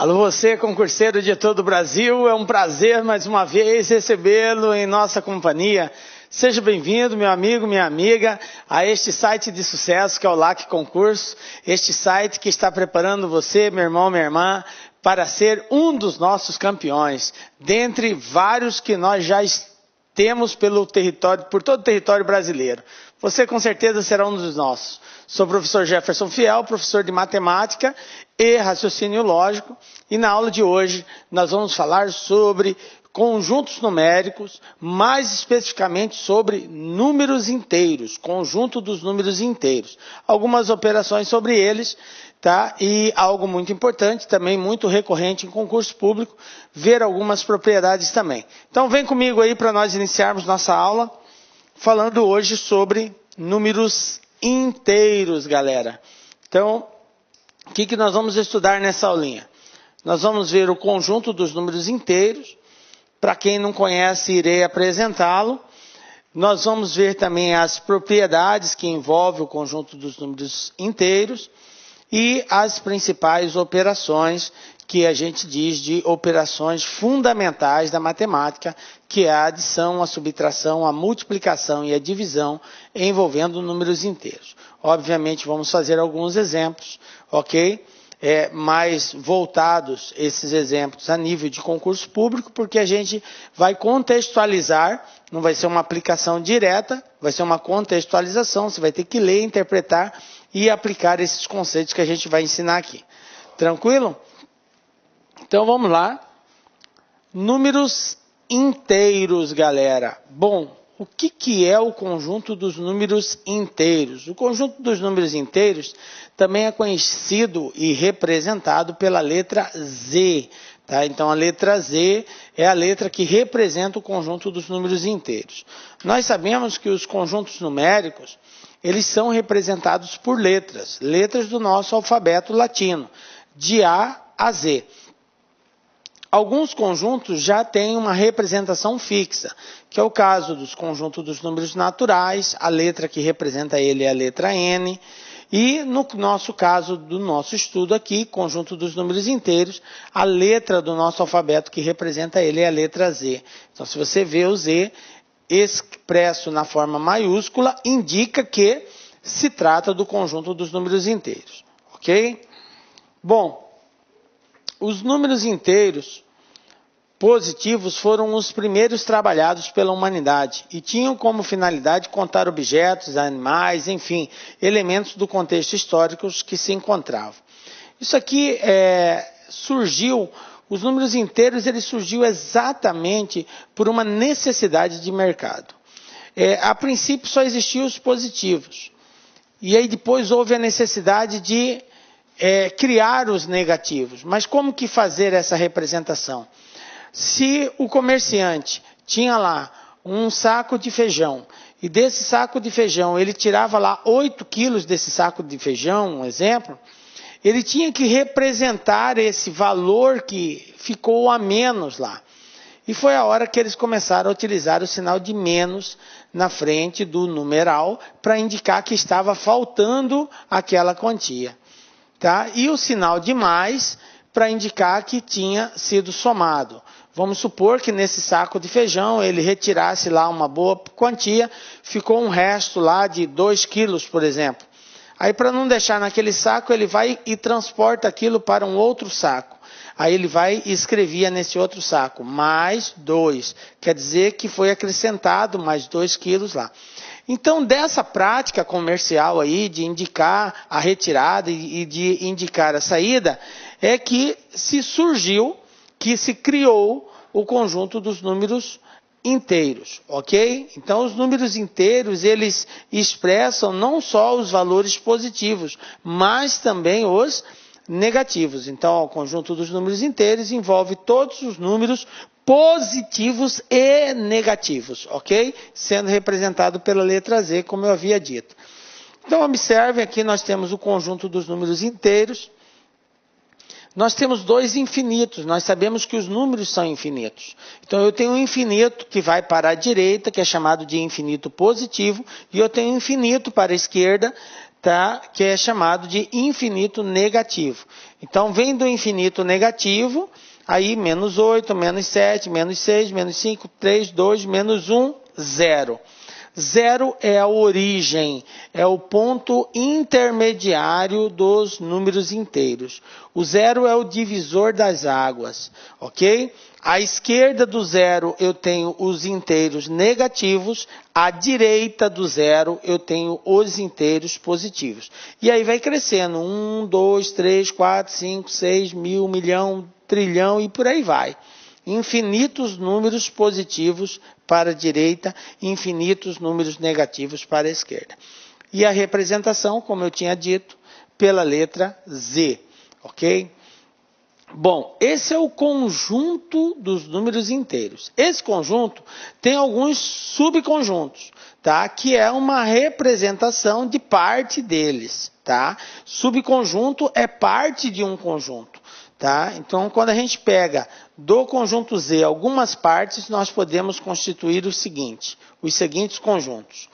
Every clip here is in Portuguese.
Alô, você, concurseiro de todo o Brasil, é um prazer mais uma vez recebê-lo em nossa companhia. Seja bem-vindo, meu amigo, minha amiga, a este site de sucesso que é o LAC Concurso, este site que está preparando você, meu irmão, minha irmã, para ser um dos nossos campeões, dentre vários que nós já temos pelo território, por todo o território brasileiro. Você com certeza será um dos nossos. Sou o professor Jefferson Fiel, professor de matemática e raciocínio lógico, e na aula de hoje nós vamos falar sobre conjuntos numéricos, mais especificamente sobre números inteiros, conjunto dos números inteiros. Algumas operações sobre eles, tá? E algo muito importante, também muito recorrente em concurso público, ver algumas propriedades também. Então vem comigo aí para nós iniciarmos nossa aula, falando hoje sobre números inteiros, galera. Então, o que nós vamos estudar nessa aulinha? Nós vamos ver o conjunto dos números inteiros. Para quem não conhece, irei apresentá-lo. Nós vamos ver também as propriedades que envolvem o conjunto dos números inteiros e as principais operações que a gente diz de operações fundamentais da matemática, que é a adição, a subtração, a multiplicação e a divisão envolvendo números inteiros. Obviamente vamos fazer alguns exemplos, ok? Mais voltados esses exemplos a nível de concurso público, porque a gente vai contextualizar, não vai ser uma aplicação direta, vai ser uma contextualização, você vai ter que ler, interpretar e aplicar esses conceitos que a gente vai ensinar aqui. Tranquilo? Então vamos lá. Números inteiros, galera. Bom, o que é o conjunto dos números inteiros? O conjunto dos números inteiros também é conhecido e representado pela letra Z. Tá? Então a letra Z é a letra que representa o conjunto dos números inteiros. Nós sabemos que os conjuntos numéricos, eles são representados por letras, letras do nosso alfabeto latino, de A a Z. Alguns conjuntos já têm uma representação fixa, que é o caso dos conjuntos dos números naturais, a letra que representa ele é a letra N, e no nosso caso do nosso estudo aqui, conjunto dos números inteiros, a letra do nosso alfabeto que representa ele é a letra Z. Então, se você vê o Z expresso na forma maiúscula, indica que se trata do conjunto dos números inteiros, ok? Bom, os números inteiros positivos foram os primeiros trabalhados pela humanidade e tinham como finalidade contar objetos, animais, enfim, elementos do contexto histórico que se encontravam. Isso aqui surgiu, os números inteiros, ele surgiu exatamente por uma necessidade de mercado. A princípio só existiam os positivos e aí depois houve a necessidade de criar os negativos. Mas como que fazer essa representação? Se o comerciante tinha lá um saco de feijão e desse saco de feijão ele tirava lá 8 quilos desse saco de feijão, um exemplo, ele tinha que representar esse valor que ficou a menos lá. E foi a hora que eles começaram a utilizar o sinal de menos na frente do numeral para indicar que estava faltando aquela quantia. Tá? E o sinal de mais para indicar que tinha sido somado. Vamos supor que nesse saco de feijão ele retirasse lá uma boa quantia, ficou um resto lá de 2 quilos, por exemplo. Aí para não deixar naquele saco, ele vai e transporta aquilo para um outro saco. Aí ele vai e escrevia nesse outro saco, mais 2. Quer dizer que foi acrescentado mais 2 quilos lá. Então, dessa prática comercial aí, de indicar a retirada e de indicar a saída, é que se surgiu, que se criou o conjunto dos números inteiros, ok? Então, os números inteiros, eles expressam não só os valores positivos, mas também os negativos. Então, o conjunto dos números inteiros envolve todos os números positivos e negativos, ok? Sendo representado pela letra Z, como eu havia dito. Então, observem aqui, nós temos o conjunto dos números inteiros. Nós temos dois infinitos, nós sabemos que os números são infinitos. Então eu tenho um infinito que vai para a direita, que é chamado de infinito positivo, e eu tenho um infinito para a esquerda, tá? Que é chamado de infinito negativo. Então, vem do infinito negativo, aí menos 8, menos 7, menos 6, menos 5, 3, 2, menos 1, 0. 0 é a origem, é o ponto intermediário dos números inteiros. O 0 é o divisor das águas, ok? À esquerda do 0 eu tenho os inteiros negativos, à direita do 0 eu tenho os inteiros positivos. E aí vai crescendo, 1, 2, 3, 4, 5, 6, mil, milhão, trilhão e por aí vai. Infinitos números positivos para a direita, infinitos números negativos para a esquerda. E a representação, como eu tinha dito, pela letra Z, ok? Bom, esse é o conjunto dos números inteiros. Esse conjunto tem alguns subconjuntos, tá? Que é uma representação de parte deles, tá? Subconjunto é parte de um conjunto. Tá? Então, quando a gente pega do conjunto Z algumas partes, nós podemos constituir os seguintes conjuntos.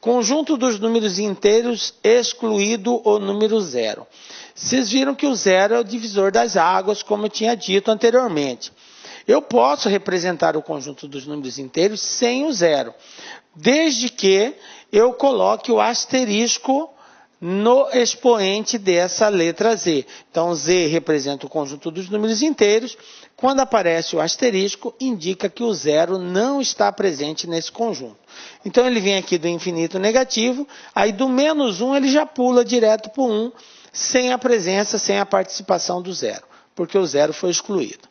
Conjunto dos números inteiros excluído o número 0. Vocês viram que o 0 é o divisor das águas, como eu tinha dito anteriormente. Eu posso representar o conjunto dos números inteiros sem o 0, desde que eu coloque o asterisco no expoente dessa letra Z. Então, Z representa o conjunto dos números inteiros. Quando aparece o asterisco, indica que o 0 não está presente nesse conjunto. Então, ele vem aqui do infinito negativo, aí do menos 1 ele já pula direto para o 1, sem a presença, sem a participação do 0, porque o 0 foi excluído.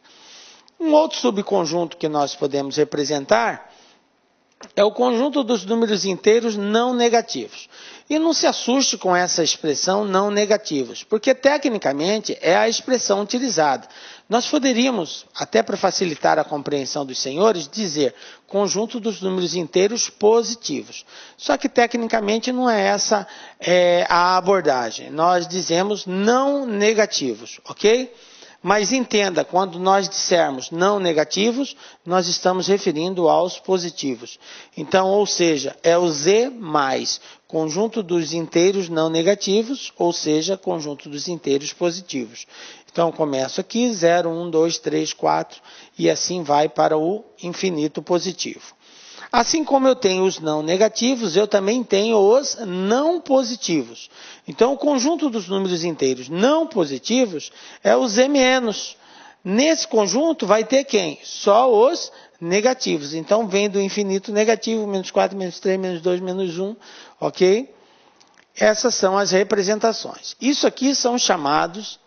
Um outro subconjunto que nós podemos representar é o conjunto dos números inteiros não negativos. E não se assuste com essa expressão não negativos, porque tecnicamente é a expressão utilizada. Nós poderíamos, até para facilitar a compreensão dos senhores, dizer conjunto dos números inteiros positivos. Só que tecnicamente não é essa a abordagem. Nós dizemos não negativos, ok? Mas entenda, quando nós dissermos não negativos, nós estamos referindo aos positivos. Então, ou seja, é o Z mais conjunto dos inteiros não negativos, ou seja, conjunto dos inteiros positivos. Então, começo aqui, 0, 1, 2, 3, 4, e assim vai para o infinito positivo. Assim como eu tenho os não negativos, eu também tenho os não positivos. Então, o conjunto dos números inteiros não positivos é o Z-. Nesse conjunto vai ter quem? Só os negativos. Então, vem do infinito negativo, menos 4, menos 3, menos 2, menos 1, ok? Essas são as representações. Isso aqui são chamados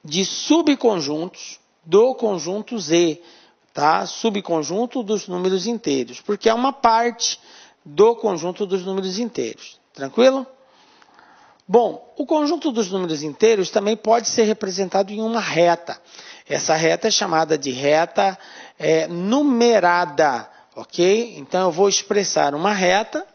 de subconjuntos do conjunto Z. Tá? Subconjunto dos números inteiros, porque é uma parte do conjunto dos números inteiros. Tranquilo? Bom, o conjunto dos números inteiros também pode ser representado em uma reta. Essa reta é chamada de reta numerada, ok? Então, eu vou expressar uma reta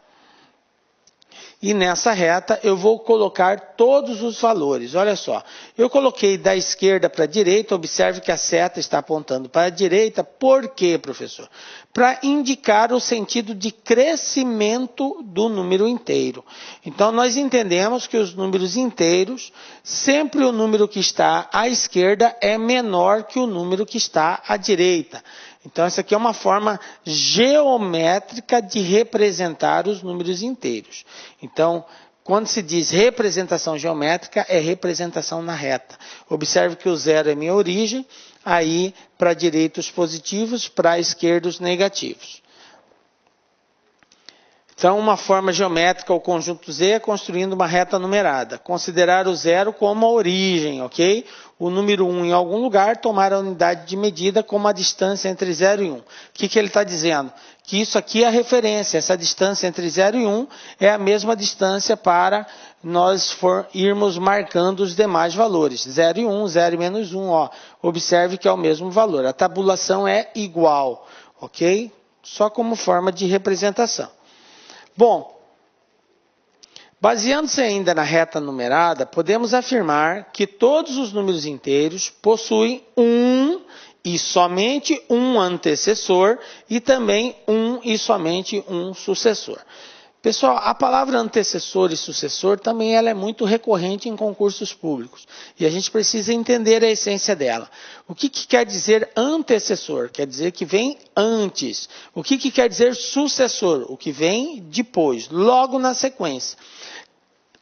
e nessa reta eu vou colocar todos os valores. Olha só, eu coloquei da esquerda para a direita, observe que a seta está apontando para a direita. Por quê, professor? Para indicar o sentido de crescimento do número inteiro. Então, nós entendemos que os números inteiros, sempre o número que está à esquerda é menor que o número que está à direita. Então, essa aqui é uma forma geométrica de representar os números inteiros. Então, quando se diz representação geométrica, é representação na reta. Observe que o 0 é minha origem, aí para a direita os positivos, para a esquerda os negativos. Então, uma forma geométrica, o conjunto Z é construindo uma reta numerada. Considerar o 0 como a origem, ok? O número 1 em algum lugar, tomar a unidade de medida como a distância entre 0 e 1. O que ele está dizendo? Que isso aqui é a referência. Essa distância entre 0 e 1 é a mesma distância para nós irmos marcando os demais valores. 0 e 1, 0 e menos 1. Ó. Observe que é o mesmo valor. A tabulação é igual, ok? Só como forma de representação. Bom, baseando-se ainda na reta numerada, podemos afirmar que todos os números inteiros possuem um e somente um antecessor e também um e somente um sucessor. Pessoal, a palavra antecessor e sucessor também ela é muito recorrente em concursos públicos. E a gente precisa entender a essência dela. O que quer dizer antecessor? Quer dizer que vem antes. O que quer dizer sucessor? O que vem depois, logo na sequência.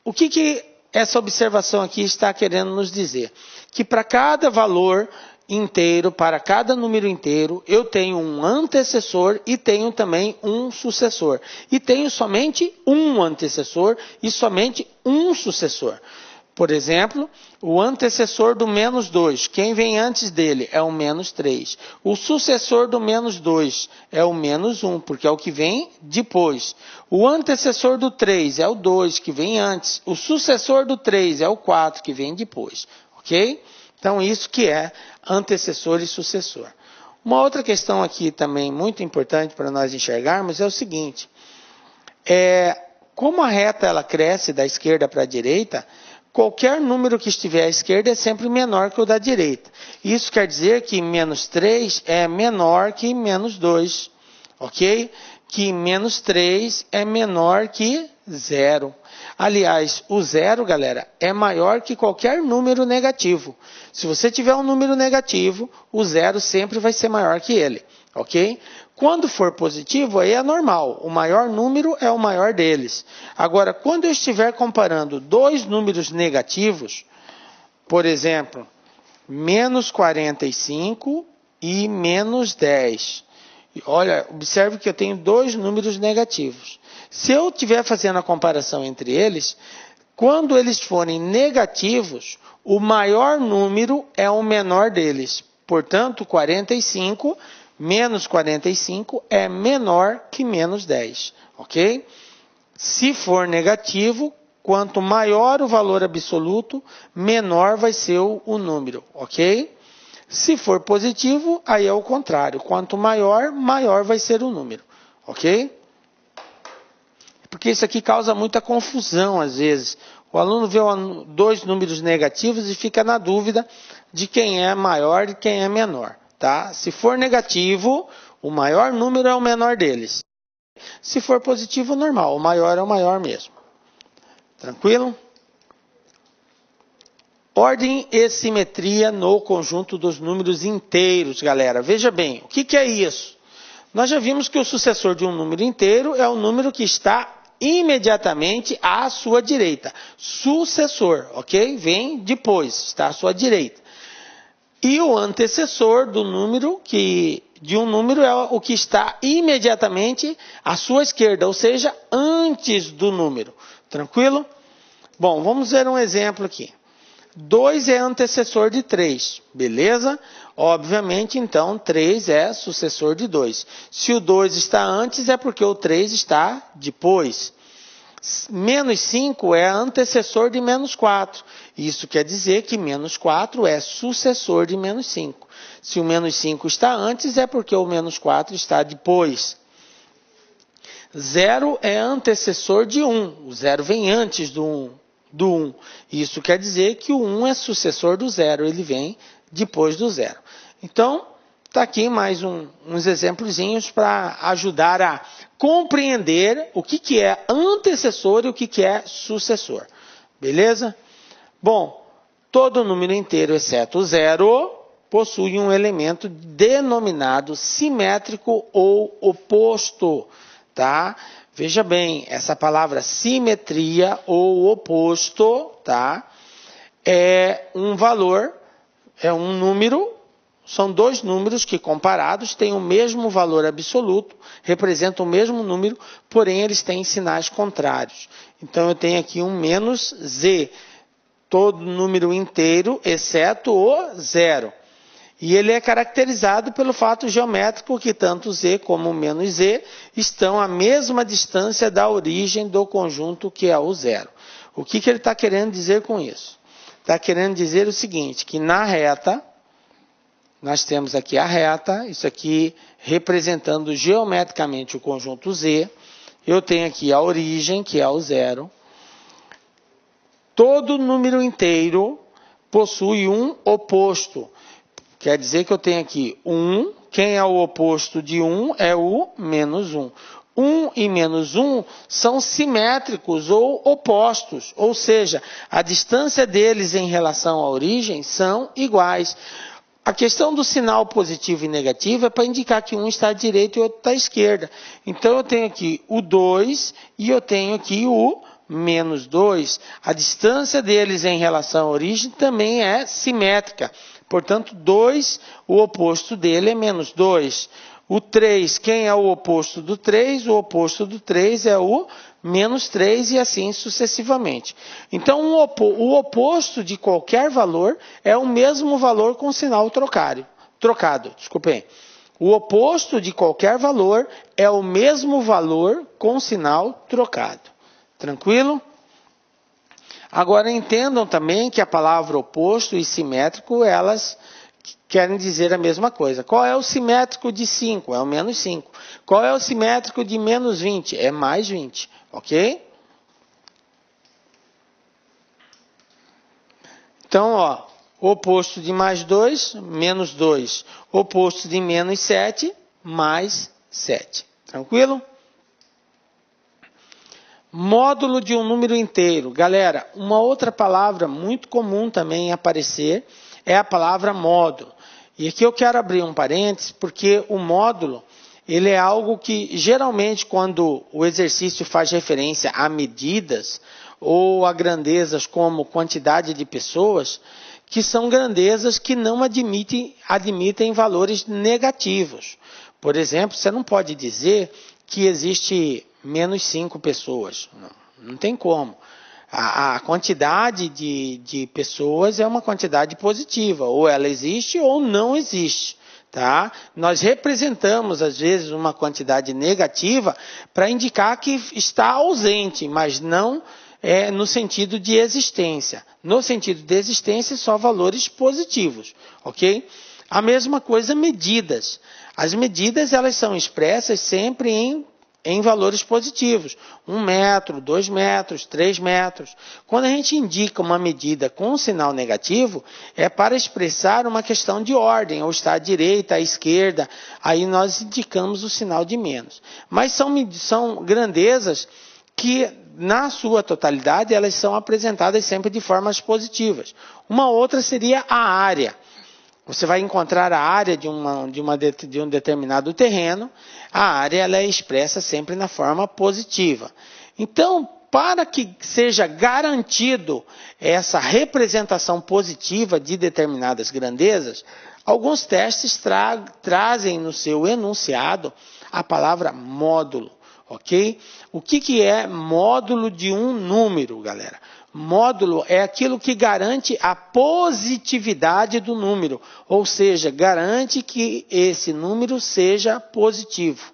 O que essa observação aqui está querendo nos dizer? Que para cada valor inteiro, para cada número inteiro, eu tenho um antecessor e tenho também um sucessor. E tenho somente um antecessor e somente um sucessor. Por exemplo, o antecessor do menos 2, quem vem antes dele é o menos 3. O sucessor do menos 2 é o menos 1, porque é o que vem depois. O antecessor do 3 é o 2, que vem antes. O sucessor do 3 é o 4, que vem depois. Ok? Então, isso que é antecessor e sucessor. Uma outra questão aqui também muito importante para nós enxergarmos é o seguinte. Como a reta ela cresce da esquerda para a direita, qualquer número que estiver à esquerda é sempre menor que o da direita. Isso quer dizer que menos 3 é menor que menos 2. Ok? Que menos 3 é menor que 0. Aliás, o 0, galera, é maior que qualquer número negativo. Se você tiver um número negativo, o 0 sempre vai ser maior que ele. Ok? Quando for positivo, aí é normal. O maior número é o maior deles. Agora, quando eu estiver comparando dois números negativos, por exemplo, menos 45 e menos 10. Olha, observe que eu tenho dois números negativos. Se eu estiver fazendo a comparação entre eles, quando eles forem negativos, o maior número é o menor deles. Portanto, 45 menos 45 é menor que menos 10. Ok? Se for negativo, quanto maior o valor absoluto, menor vai ser o número. Ok? Se for positivo, aí é o contrário. Quanto maior, maior vai ser o número. Ok? Porque isso aqui causa muita confusão às vezes. O aluno vê dois números negativos e fica na dúvida de quem é maior e quem é menor. Tá? Se for negativo, o maior número é o menor deles. Se for positivo, normal. O maior é o maior mesmo. Tranquilo? Ordem e simetria no conjunto dos números inteiros, galera. Veja bem, o que é isso? Nós já vimos que o sucessor de um número inteiro é o número que está imediatamente à sua direita. Sucessor, ok? Vem depois, está à sua direita. E o antecessor do número de um número é o que está imediatamente à sua esquerda, ou seja, antes do número. Tranquilo? Bom, vamos ver um exemplo aqui. 2 é antecessor de 3, beleza? Obviamente, então, 3 é sucessor de 2. Se o 2 está antes, é porque o 3 está depois. Menos 5 é antecessor de menos 4. Isso quer dizer que menos 4 é sucessor de menos 5. Se o menos 5 está antes, é porque o menos 4 está depois. 0 é antecessor de 1. O 0 vem antes do 1. Isso quer dizer que o 1 é sucessor do 0. Ele vem depois do 0. Então, está aqui mais uns exemplozinhos para ajudar a compreender o que é antecessor e o que é sucessor. Beleza? Bom, todo número inteiro, exceto o 0, possui um elemento denominado simétrico ou oposto. Tá? Veja bem, essa palavra simetria ou oposto, tá? É um valor, é um número. São dois números que, comparados, têm o mesmo valor absoluto, representam o mesmo número, porém eles têm sinais contrários. Então, eu tenho aqui um menos z, todo número inteiro, exceto o 0. E ele é caracterizado pelo fato geométrico que tanto z como menos z estão à mesma distância da origem do conjunto que é o 0. O que ele está querendo dizer com isso? Está querendo dizer o seguinte, que na reta, nós temos aqui a reta, isso aqui representando geometricamente o conjunto Z. Eu tenho aqui a origem, que é o 0. Todo número inteiro possui um oposto. Quer dizer que eu tenho aqui 1. Quem é o oposto de 1 é o menos 1. 1 e menos 1 são simétricos ou opostos, ou seja, a distância deles em relação à origem são iguais. A questão do sinal positivo e negativo é para indicar que um está à direita e o outro está à esquerda. Então eu tenho aqui o 2 e eu tenho aqui o menos 2. A distância deles em relação à origem também é simétrica. Portanto, 2, o oposto dele é menos 2. O 3, quem é o oposto do 3? O oposto do 3 é o menos 3 e assim sucessivamente. Então, o oposto de qualquer valor é o mesmo valor com sinal trocado. Desculpem. O oposto de qualquer valor é o mesmo valor com sinal trocado. Tranquilo? Agora, entendam também que a palavra oposto e simétrico, elas querem dizer a mesma coisa. Qual é o simétrico de 5? É o menos 5. Qual é o simétrico de menos 20? É mais 20. Ok? Então, ó, oposto de mais 2, menos 2. Oposto de menos 7, mais 7. Tranquilo? Módulo de um número inteiro. Galera, uma outra palavra muito comum também aparecer é a palavra módulo. E aqui eu quero abrir um parênteses, porque o módulo, ele é algo que geralmente quando o exercício faz referência a medidas ou a grandezas como quantidade de pessoas, que são grandezas que não admitem valores negativos. Por exemplo, você não pode dizer que existe menos 5 pessoas. Não tem como. A quantidade de pessoas é uma quantidade positiva. Ou ela existe ou não existe. Tá? Nós representamos, às vezes, uma quantidade negativa para indicar que está ausente, mas não no sentido de existência. No sentido de existência, só valores positivos. Ok? A mesma coisa, medidas. As medidas, elas são expressas sempre em valores positivos. 1 metro, 2 metros, 3 metros. Quando a gente indica uma medida com um sinal negativo, é para expressar uma questão de ordem, ou está à direita, à esquerda, aí nós indicamos o sinal de menos. Mas são grandezas que, na sua totalidade, elas são apresentadas sempre de formas positivas. Uma outra seria a área. Você vai encontrar a área de um determinado terreno, a área ela é expressa sempre na forma positiva. Então, para que seja garantido essa representação positiva de determinadas grandezas, alguns testes trazem no seu enunciado a palavra módulo, ok? O que é módulo de um número, galera? Módulo é aquilo que garante a positividade do número, ou seja, garante que esse número seja positivo.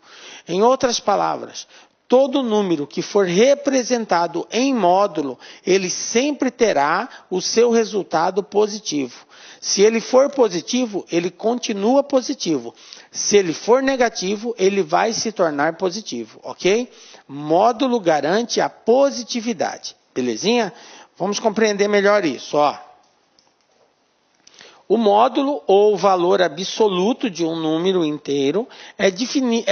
Em outras palavras, todo número que for representado em módulo, ele sempre terá o seu resultado positivo. Se ele for positivo, ele continua positivo. Se ele for negativo, ele vai se tornar positivo, ok? Módulo garante a positividade. Belezinha? Vamos compreender melhor isso. Ó. O módulo ou valor absoluto de um número inteiro é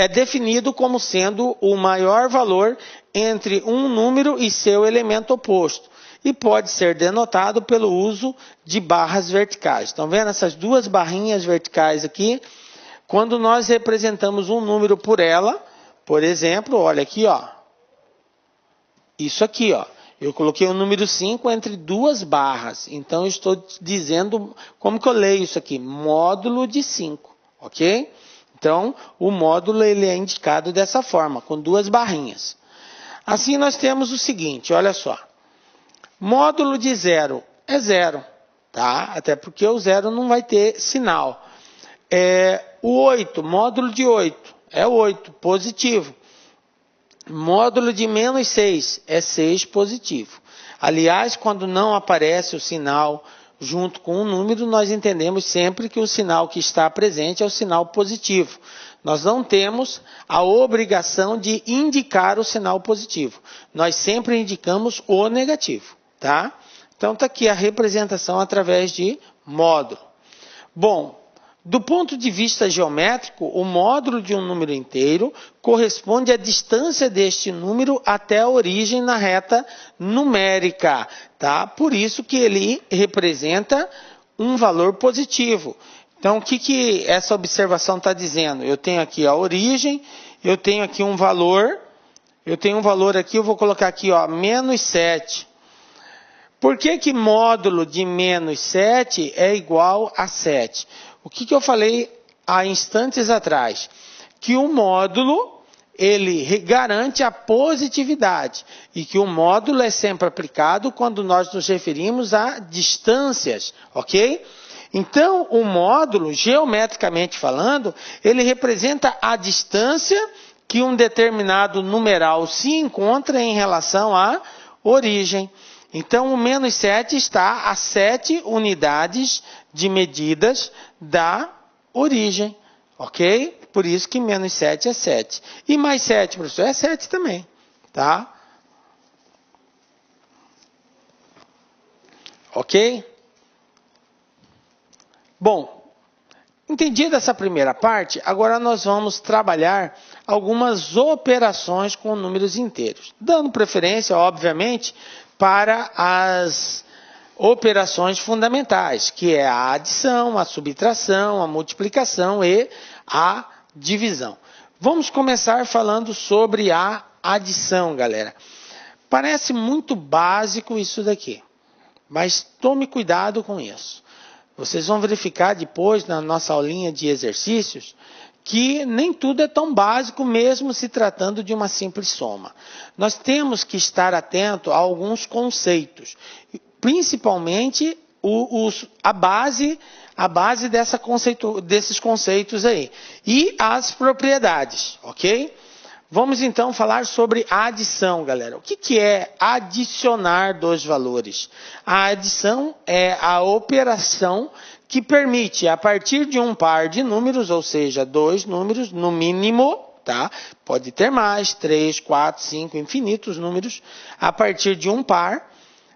definido como sendo o maior valor entre um número e seu elemento oposto. E pode ser denotado pelo uso de barras verticais. Estão vendo essas duas barrinhas verticais aqui? Quando nós representamos um número por ela, por exemplo, olha aqui, ó. Isso aqui, ó. Eu coloquei o número 5 entre duas barras. Então, eu estou dizendo como que eu leio isso aqui. Módulo de 5, ok? Então, o módulo ele é indicado dessa forma, com duas barrinhas. Assim, nós temos o seguinte, olha só. Módulo de 0 é 0, tá? Até porque o 0 não vai ter sinal. O 8, módulo de 8, é 8, positivo. Módulo de menos 6 é 6 positivo. Aliás, quando não aparece o sinal junto com o número, nós entendemos sempre que o sinal que está presente é o sinal positivo. Nós não temos a obrigação de indicar o sinal positivo. Nós sempre indicamos o negativo, tá? Então, está aqui a representação através de módulo. Bom, Do ponto de vista geométrico, o módulo de um número inteiro corresponde à distância deste número até a origem na reta numérica, tá? Por isso que ele representa um valor positivo. Então, o que essa observação está dizendo? Eu tenho aqui a origem, eu tenho aqui um valor, aqui, eu vou colocar aqui, ó, menos 7. Por que módulo de menos 7 é igual a 7? O que eu falei há instantes atrás? Que o módulo, ele garante a positividade. E que o módulo é sempre aplicado quando nós nos referimos a distâncias, ok? Então, o módulo, geometricamente falando, ele representa a distância que um determinado numeral se encontra em relação à origem. Então, o menos 7 está a 7 unidades de medidas da origem, ok? Por isso que menos 7 é 7. E mais 7, professor, é 7 também, tá? Ok? Bom, entendida essa primeira parte, agora nós vamos trabalhar algumas operações com números inteiros, dando preferência, obviamente, para as operações fundamentais, que é a adição, a subtração, a multiplicação e a divisão. Vamos começar falando sobre a adição, galera. Parece muito básico isso daqui, mas tome cuidado com isso. Vocês vão verificar depois na nossa aulinha de exercícios que nem tudo é tão básico, mesmo se tratando de uma simples soma. Nós temos que estar atento a alguns conceitos, principalmente a base desses conceitos aí, e as propriedades, ok? Vamos então falar sobre a adição, galera. O que é adicionar dois valores? A adição é a operação que permite, a partir de um par de números, ou seja, dois números no mínimo, tá? Pode ter mais, 3, 4, 5, infinitos números, a partir de um par,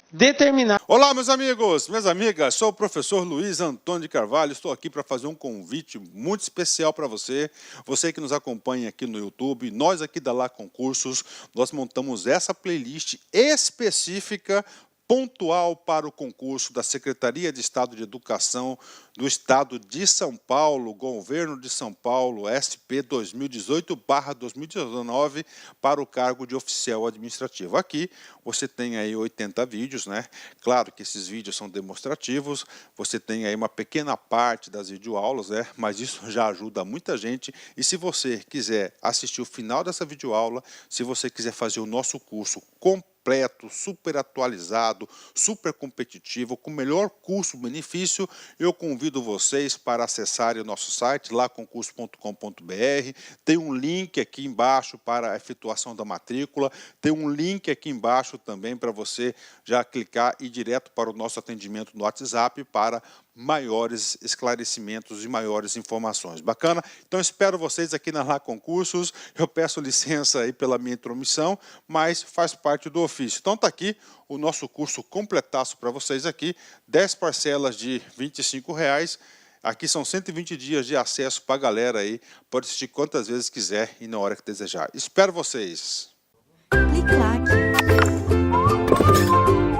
determinar... Olá, meus amigos, minhas amigas, sou o professor Luiz Antônio de Carvalho, estou aqui para fazer um convite muito especial para você, você que nos acompanha aqui no YouTube, nós aqui da Lá Concursos, nós montamos essa playlist específica, pontual para o concurso da Secretaria de Estado de Educação do Estado de São Paulo, Governo de São Paulo, SP 2018/2019, para o cargo de oficial administrativo. Aqui você tem aí 80 vídeos, né? Claro que esses vídeos são demonstrativos, você tem aí uma pequena parte das videoaulas, né? Mas isso já ajuda muita gente. E se você quiser assistir o final dessa videoaula, se você quiser fazer o nosso curso completo, super atualizado, super competitivo, com melhor custo-benefício, eu convido vocês para acessarem o nosso site, laconcurso.com.br. Tem um link aqui embaixo para a efetuação da matrícula, tem um link aqui embaixo também para você já clicar e ir direto para o nosso atendimento no WhatsApp para maiores esclarecimentos e maiores informações. Bacana? Então espero vocês aqui na Lá Concursos. Eu peço licença aí pela minha intromissão, mas faz parte do ofício. Então tá aqui o nosso curso completaço para vocês aqui, 10 parcelas de R$25. Aqui são 120 dias de acesso para a galera aí, pode assistir quantas vezes quiser e na hora que desejar. Espero vocês! Clique lá.